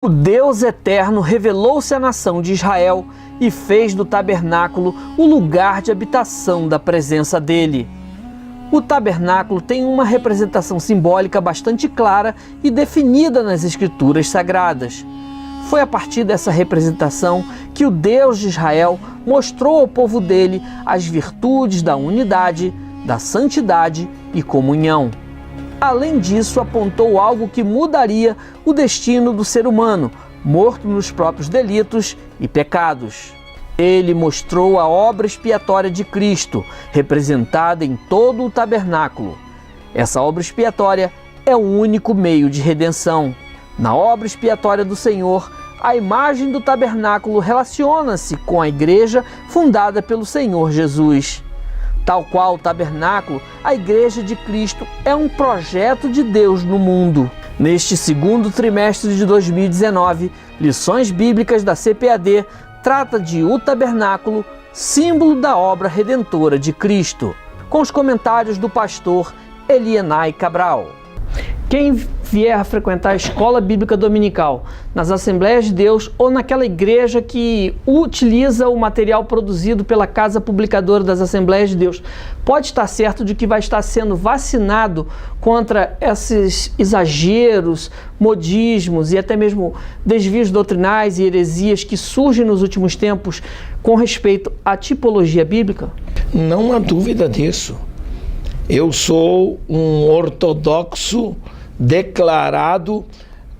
O Deus eterno revelou-se à nação de Israel e fez do tabernáculo o lugar de habitação da presença dele. O tabernáculo tem uma representação simbólica bastante clara e definida nas Escrituras Sagradas. Foi a partir dessa representação que o Deus de Israel mostrou ao povo dele as virtudes da unidade, da santidade e comunhão. Além disso, apontou algo que mudaria o destino do ser humano, morto nos próprios delitos e pecados. Ele mostrou a obra expiatória de Cristo, representada em todo o tabernáculo. Essa obra expiatória é o único meio de redenção. Na obra expiatória do Senhor, a imagem do tabernáculo relaciona-se com a igreja fundada pelo Senhor Jesus. Tal qual o tabernáculo, a Igreja de Cristo é um projeto de Deus no mundo. Neste segundo trimestre de 2019, Lições Bíblicas da CPAD trata de o tabernáculo, símbolo da obra redentora de Cristo, com os comentários do pastor Elienay Cabral. Quem vier a frequentar a escola bíblica dominical, nas Assembleias de Deus ou naquela igreja que utiliza o material produzido pela Casa Publicadora das Assembleias de Deus, pode estar certo de que vai estar sendo vacinado contra esses exageros, modismos e até mesmo desvios doutrinais e heresias que surgem nos últimos tempos com respeito à tipologia bíblica? Não há dúvida disso. Eu sou um ortodoxo declarado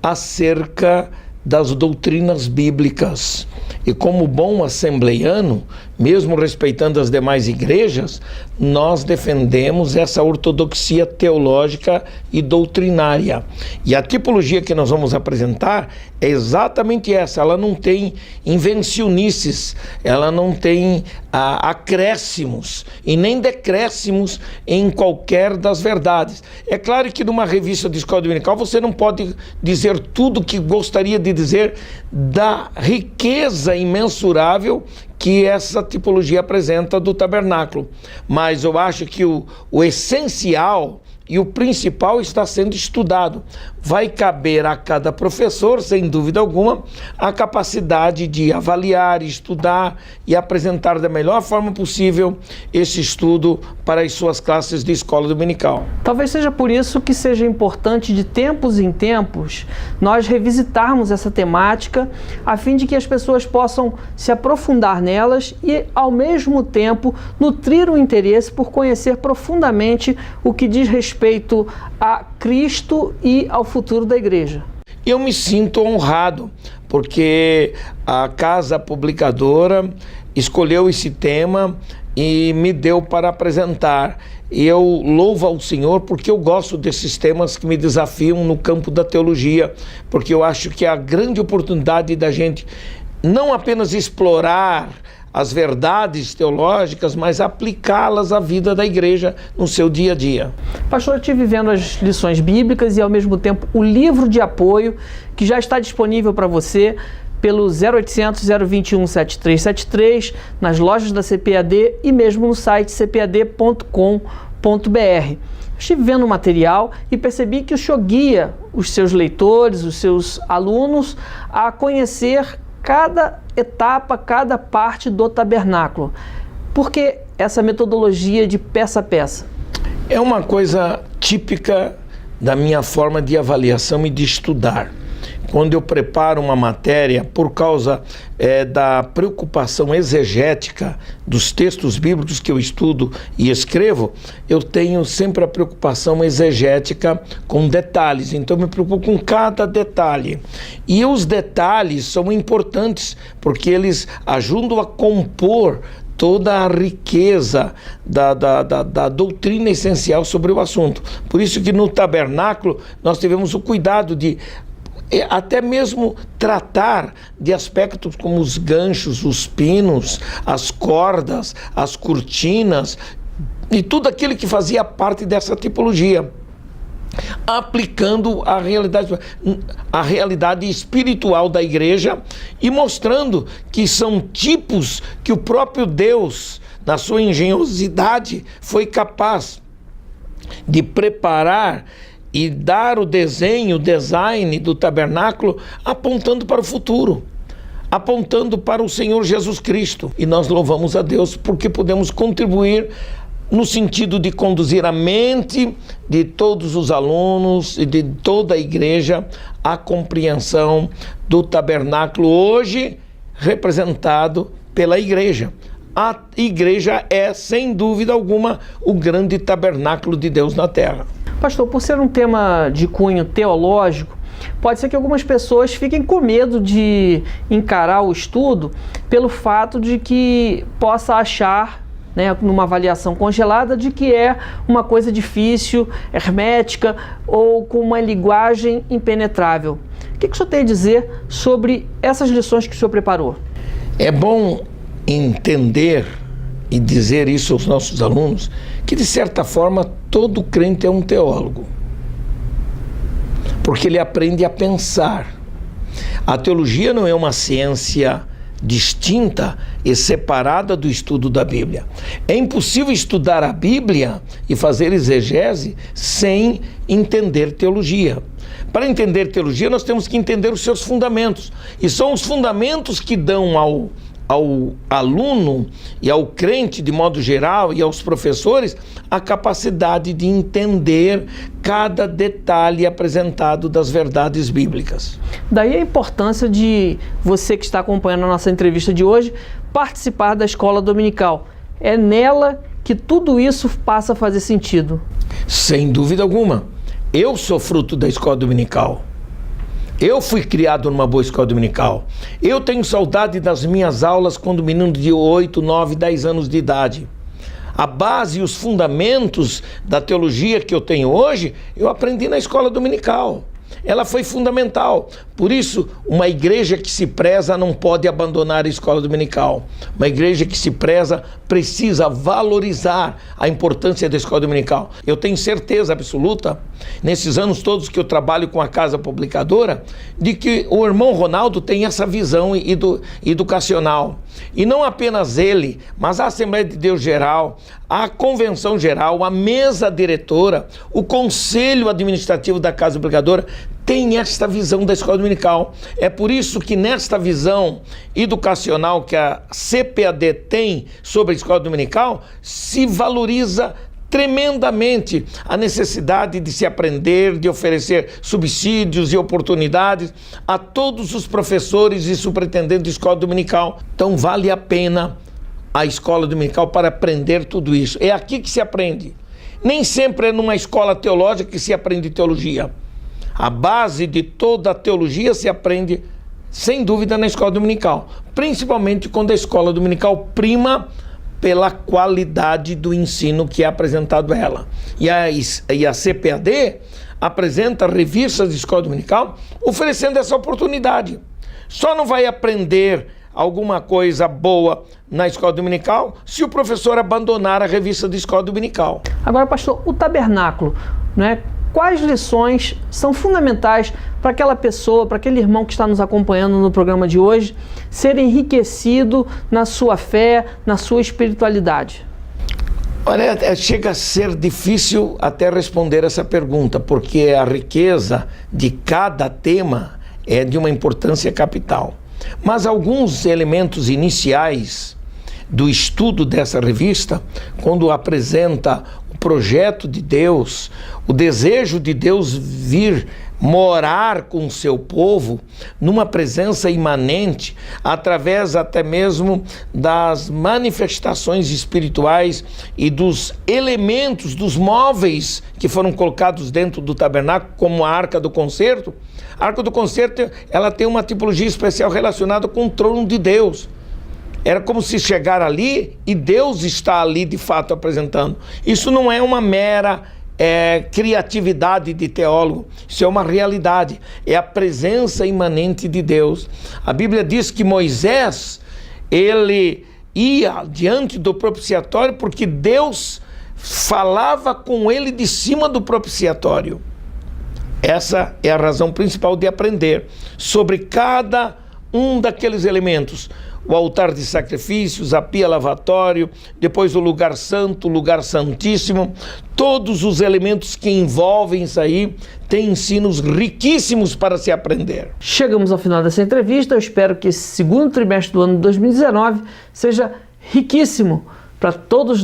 acerca das doutrinas bíblicas. E como bom assembleiano, mesmo respeitando as demais igrejas, nós defendemos essa ortodoxia teológica e doutrinária. E a tipologia que nós vamos apresentar é exatamente essa. Ela não tem invencionices, ela não tem acréscimos e nem decréscimos em qualquer das verdades. É claro que numa revista de escola dominical você não pode dizer tudo o que gostaria de dizer da riqueza imensurável que essa tipologia apresenta do tabernáculo. Mas eu acho que o essencial e o principal está sendo estudado. Vai caber a cada professor, sem dúvida alguma, a capacidade de avaliar, estudar e apresentar da melhor forma possível esse estudo para as suas classes de escola dominical. Talvez seja por isso que seja importante, de tempos em tempos, nós revisitarmos essa temática, a fim de que as pessoas possam se aprofundar nelas e, ao mesmo tempo, nutrir o interesse por conhecer profundamente o que diz respeito a Cristo e ao futuro da igreja. Eu me sinto honrado, porque a Casa Publicadora escolheu esse tema e me deu para apresentar. Eu louvo ao Senhor porque eu gosto desses temas que me desafiam no campo da teologia, porque eu acho que é a grande oportunidade da gente não apenas explorar as verdades teológicas, mas aplicá-las à vida da igreja no seu dia a dia. Pastor, eu estive vendo as lições bíblicas e, ao mesmo tempo, o livro de apoio que já está disponível para você pelo 0800 021 7373, nas lojas da CPAD e mesmo no site cpad.com.br. Estive vendo o material e percebi que o senhor guia os seus leitores, os seus alunos, a conhecer cada etapa, cada parte do tabernáculo. Por que essa metodologia de peça a peça? É uma coisa típica da minha forma de avaliação e de estudar. Quando eu preparo uma matéria, por causa da preocupação exegética dos textos bíblicos que eu estudo e escrevo, eu tenho sempre a preocupação exegética com detalhes. Então eu me preocupo com cada detalhe. E os detalhes são importantes, porque eles ajudam a compor toda a riqueza da doutrina essencial sobre o assunto. Por isso que no tabernáculo nós tivemos o cuidado de até mesmo tratar de aspectos como os ganchos, os pinos, as cordas, as cortinas e tudo aquilo que fazia parte dessa tipologia, aplicando a realidade espiritual da igreja e mostrando que são tipos que o próprio Deus, na sua engenhosidade, foi capaz de preparar e dar o desenho, o design do tabernáculo apontando para o futuro, apontando para o Senhor Jesus Cristo. E nós louvamos a Deus porque podemos contribuir no sentido de conduzir a mente de todos os alunos e de toda a igreja à compreensão do tabernáculo hoje representado pela igreja. A igreja é, sem dúvida alguma, o grande tabernáculo de Deus na terra. Pastor, por ser um tema de cunho teológico, pode ser que algumas pessoas fiquem com medo de encarar o estudo pelo fato de que possa achar, numa avaliação congelada, de que é uma coisa difícil, hermética ou com uma linguagem impenetrável. O que o senhor tem a dizer sobre essas lições que o senhor preparou? É bom entender e dizer isso aos nossos alunos, que de certa forma todo crente é um teólogo, porque ele aprende a pensar. A teologia não é uma ciência distinta e separada do estudo da Bíblia. É impossível estudar a Bíblia e fazer exegese sem entender teologia. Para entender teologia, nós temos que entender os seus fundamentos, e são os fundamentos que dão ao aluno e ao crente de modo geral e aos professores a capacidade de entender cada detalhe apresentado das verdades bíblicas. Daí a importância de você que está acompanhando a nossa entrevista de hoje participar da escola dominical. É nela que tudo isso passa a fazer sentido. Sem dúvida alguma. Eu sou fruto da escola dominical. Eu fui criado numa boa escola dominical. Eu tenho saudade das minhas aulas quando menino de 8, 9, 10 anos de idade. A base e os fundamentos da teologia que eu tenho hoje, eu aprendi na escola dominical. Ela foi fundamental. Por isso, uma igreja que se preza não pode abandonar a escola dominical. Uma igreja que se preza precisa valorizar a importância da escola dominical. Eu tenho certeza absoluta, nesses anos todos que eu trabalho com a Casa Publicadora, de que o irmão Ronaldo tem essa visão educacional. E não apenas ele, mas a Assembleia de Deus Geral, a Convenção Geral, a mesa diretora, o Conselho Administrativo da Casa Publicadora tem esta visão da escola dominical. É por isso que nesta visão educacional que a CPAD tem sobre a escola dominical, se valoriza tremendamente a necessidade de se aprender, de oferecer subsídios e oportunidades a todos os professores e superintendentes de escola dominical. Então vale a pena a escola dominical para aprender tudo isso. É aqui que se aprende. Nem sempre é numa escola teológica que se aprende teologia. A base de toda a teologia se aprende, sem dúvida, na escola dominical, principalmente quando a escola dominical prima pela qualidade do ensino que é apresentado a ela. E a CPAD apresenta revistas de escola dominical oferecendo essa oportunidade. Só não vai aprender alguma coisa boa na escola dominical se o professor abandonar a revista de escola dominical. Agora, pastor, o tabernáculo, quais lições são fundamentais para aquela pessoa, para aquele irmão que está nos acompanhando no programa de hoje, ser enriquecido na sua fé, na sua espiritualidade? Olha, chega a ser difícil até responder essa pergunta, porque a riqueza de cada tema é de uma importância capital. Mas alguns elementos iniciais do estudo dessa revista, quando apresenta o projeto de Deus, o desejo de Deus vir morar com o seu povo numa presença imanente, através até mesmo das manifestações espirituais e dos elementos, dos móveis que foram colocados dentro do tabernáculo, como a Arca do Concerto. A Arca do Concerto, ela tem uma tipologia especial relacionada com o trono de Deus. Era como se chegar ali e Deus está ali de fato apresentando. Isso não é uma mera criatividade de teólogo, isso é uma realidade, é a presença imanente de Deus. A Bíblia diz que Moisés, ele ia diante do propiciatório porque Deus falava com ele de cima do propiciatório. Essa é a razão principal de aprender sobre cada um daqueles elementos. o altar de sacrifícios, a pia lavatório, depois o lugar santo, o lugar santíssimo, todos os elementos que envolvem isso aí, têm ensinos riquíssimos para se aprender. Chegamos ao final dessa entrevista. Eu espero que esse segundo trimestre do ano de 2019 seja riquíssimo para todos